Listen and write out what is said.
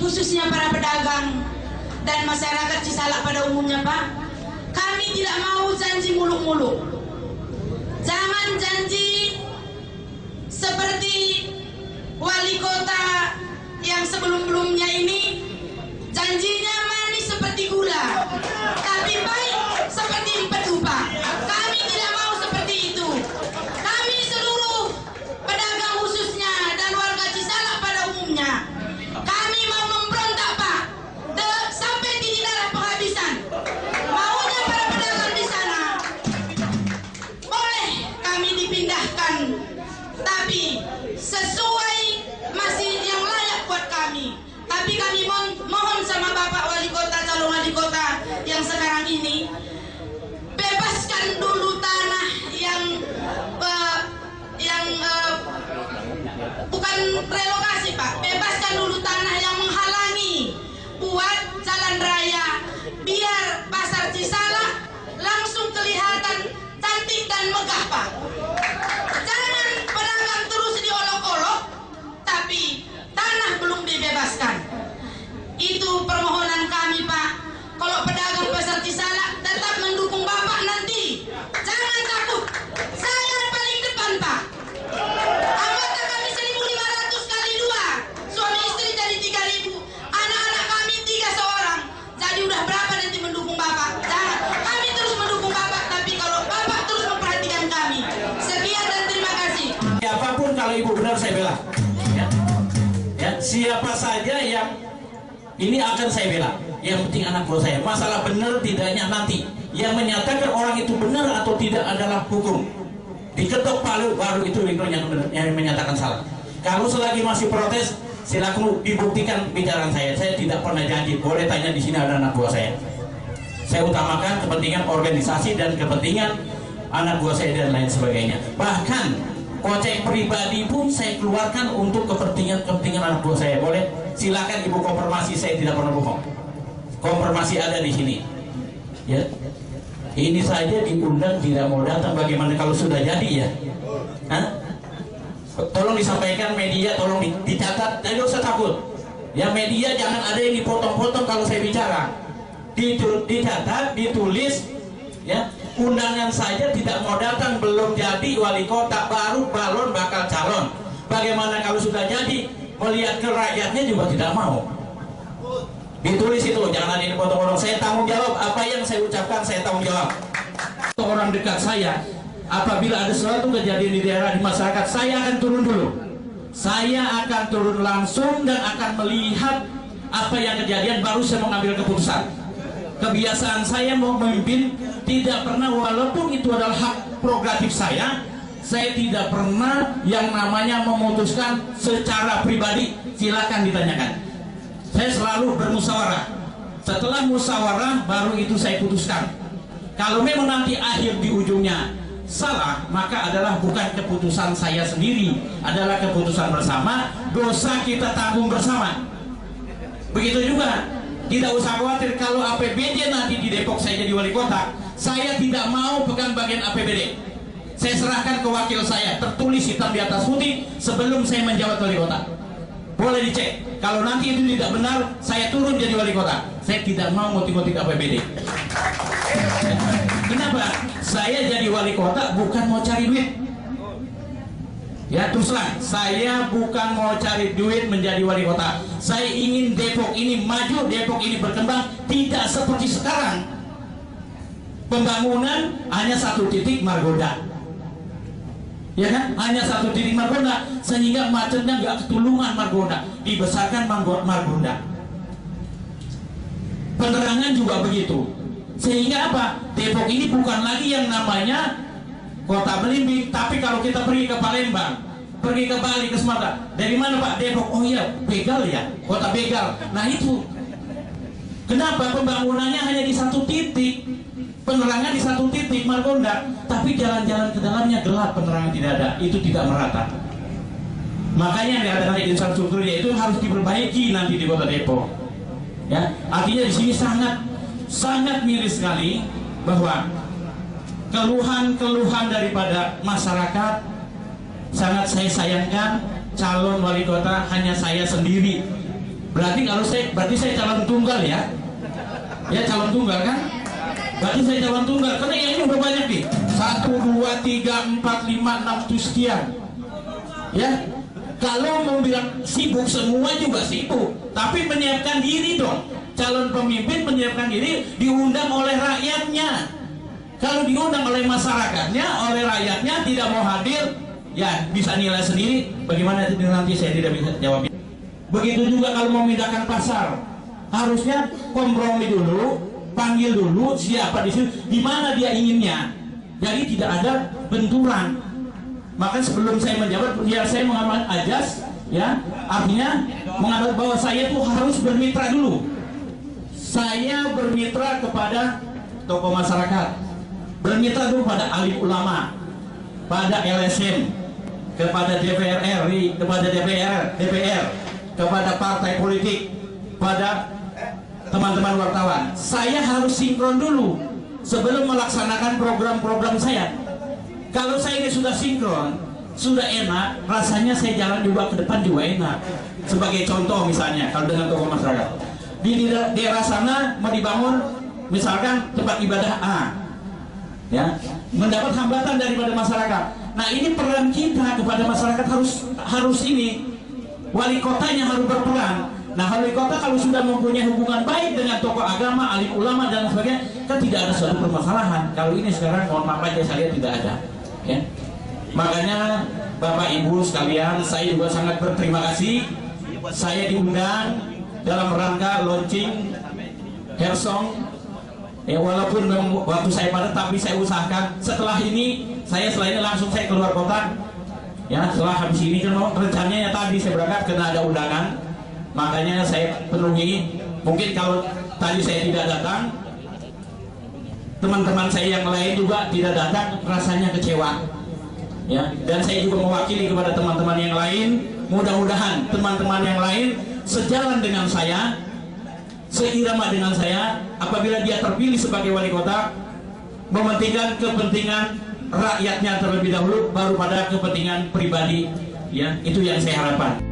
khususnya para pedagang dan masyarakat Cisalak pada umumnya, Pak, kami tidak mau janji muluk-muluk. Jangan janji seperti wali kota yang sebelum-belumnya ini, janjinya manis seperti gula, tapi baik seperti empedu, Pak. Kami tidak mau seperti itu. Kami seluruh pedagang khususnya dan warga Cisalak pada umumnya, kami mau memberontak, Pak, sampai titik darah penghabisan. Maunya para pedagang di sana, boleh kami dipindahkan, tapi sesuai masih yang layak buat kami. Tapi kami mohon sama Bapak Wali Kota, calon wali kota yang sekarang ini, bebaskan dulu tanah yang bukan relokasi, Pak. Bebaskan dulu tanah yang menghalangi buat jalan raya, biar pasar Cisalak langsung kelihatan cantik dan megah, Pak. Jangan pedagang terus diolok-olok, tapi tanah belum dibebaskan. Itu permohonan kami, Pak. Kalau pedagang pasar Cisalak tetap mendukung Bapak nanti, jangan takut. Saya paling depan, Pak. Anggota kami 1.500 kali 2. Suami istri jadi 3.000. Anak-anak kami 3 seorang. Jadi udah berapa nanti mendukung Bapak? Jangan. Kami terus mendukung Bapak, tapi kalau Bapak terus memperhatikan kami. Sekian dan terima kasih. Siapapun kalau Ibu benar saya bela. Ya, siapa saja yang ini akan saya bela. Yang penting anak buah saya. Masalah benar tidaknya nanti. Yang menyatakan orang itu benar atau tidak adalah hukum. Diketok palu baru itu yang menyatakan salah. Kalau selagi masih protes, silakan dibuktikan bicaraan saya. Saya tidak pernah janji. Boleh tanya di sini ada anak buah saya. Saya utamakan kepentingan organisasi dan kepentingan anak buah saya dan lain sebagainya. Bahkan kocek pribadi pun saya keluarkan untuk kepentingan anak buah saya. Boleh? Silakan Ibu konfirmasi, saya tidak pernah bohong. Konfirmasi ada di sini. Ya. Ini saja diundang tidak mau datang, bagaimana kalau sudah jadi ya? Hah? Tolong disampaikan media, tolong dicatat, jangan usah takut. Ya media jangan ada yang dipotong-potong kalau saya bicara. Dicatat, ditulis, ya. Undangan saja tidak mau datang, belum jadi wali kota, baru balon bakal calon. Bagaimana kalau sudah jadi, melihat ke rakyatnya juga tidak mau. Ditulis itu, jangan ada yang potong-potong. Saya tanggung jawab, apa yang saya ucapkan saya tanggung jawab. Orang dekat saya, apabila ada suatu kejadian di daerah, di masyarakat, saya akan turun dulu. Saya akan turun langsung dan akan melihat apa yang kejadian, baru saya mengambil keputusan. Kebiasaan saya mau memimpin tidak pernah, walaupun itu adalah hak prerogatif saya tidak pernah yang namanya memutuskan secara pribadi. Silakan ditanyakan. Saya selalu bermusyawarah. Setelah musyawarah baru itu saya putuskan. Kalau memang nanti akhir di ujungnya salah, maka adalah bukan keputusan saya sendiri, adalah keputusan bersama. Dosa kita tanggung bersama. Begitu juga, tidak usah khawatir kalau APBD nanti di Depok saya jadi wali kota, saya tidak mau pegang bagian APBD. Saya serahkan ke wakil saya, tertulis hitam di atas putih sebelum saya menjabat wali kota. Boleh dicek. Kalau nanti itu tidak benar, saya turun jadi wali kota. Saya tidak mau ngotik-ngotik APBD. Kenapa? Saya jadi wali kota bukan mau cari duit. Ya teruslah, saya bukan mau cari duit menjadi wali kota. Saya ingin Depok ini maju, Depok ini berkembang, tidak seperti sekarang. Pembangunan hanya satu titik Margonda. Ya kan? Hanya satu titik Margonda, sehingga macetnya nggak ketulungan Margonda, dibesarkan Margonda. Penerangan juga begitu. Sehingga apa? Depok ini bukan lagi yang namanya kota belimbing, tapi kalau kita pergi ke Palembang, pergi ke Bali, ke Sumatera, dari mana Pak? Depok. Oh iya, begal ya, kota begal. Nah itu. Kenapa? Pembangunannya hanya di satu titik. Penerangan di satu titik Margonda, tapi jalan-jalan ke dalamnya gelap, penerangan tidak ada, itu tidak merata. Makanya yang dikatakan infrastruktur itu harus diperbaiki nanti di Kota Depok. Ya, artinya di sini sangat miris sekali bahwa keluhan-keluhan daripada masyarakat sangat saya sayangkan. Calon wali kota hanya saya sendiri berarti saya calon tunggal ya. Ya calon tunggal kan? Berarti saya calon tunggal karena yang ini udah banyak nih. 1, 2, 3, 4, 5, 6 tuh sekian. Ya. Kalau mau bilang sibuk, semua juga sibuk. Tapi menyiapkan diri dong. Calon pemimpin menyiapkan diri, diundang oleh rakyatnya. Kalau diundang oleh masyarakatnya, oleh rakyatnya tidak mau hadir, ya bisa nilai sendiri. Bagaimana itu nanti saya tidak bisa jawab. Begitu juga kalau mau memindahkan pasar, harusnya kompromi dulu, panggil dulu siapa di situ, di mana dia inginnya. Jadi tidak ada benturan. Maka sebelum saya menjawab, ya saya mengamat ajas, ya artinya mengamat bahwa saya tuh harus bermitra dulu. Saya bermitra kepada tokoh masyarakat, bermitra dulu pada alim ulama, pada LSM, kepada DPR RI, kepada DPR, kepada partai politik, pada teman-teman wartawan. Saya harus sinkron dulu sebelum melaksanakan program-program saya. Kalau saya ini sudah sinkron, sudah enak, rasanya saya jalan juga ke depan juga enak. Sebagai contoh misalnya, kalau dengan tokoh masyarakat, di daerah sana mau dibangun misalkan tempat ibadah A, ya, mendapat hambatan daripada masyarakat. Nah ini peran kita kepada masyarakat harus ini, wali kotanya harus berperan. Nah wali kota kalau sudah mempunyai hubungan baik dengan tokoh agama, alim ulama dan sebagainya, kan tidak ada suatu permasalahan. Kalau ini sekarang mohon maaf aja saya lihat tidak ada. Ya. Makanya Bapak Ibu sekalian, saya juga sangat berterima kasih saya diundang dalam rangka launching Hersong. Ya walaupun waktu saya padat, tapi saya usahakan setelah ini selain langsung saya keluar kota. Ya setelah habis ini kan rencananya tadi saya berangkat karena ada undangan, makanya saya penuhi. Mungkin kalau tadi saya tidak datang, teman-teman saya yang lain juga tidak datang, rasanya kecewa. Ya, dan saya juga mewakili kepada teman-teman yang lain, mudah-mudahan teman-teman yang lain sejalan dengan saya, seirama dengan saya, apabila dia terpilih sebagai wali kota, mementingkan kepentingan rakyatnya terlebih dahulu, baru pada kepentingan pribadi. Ya, itu yang saya harapkan.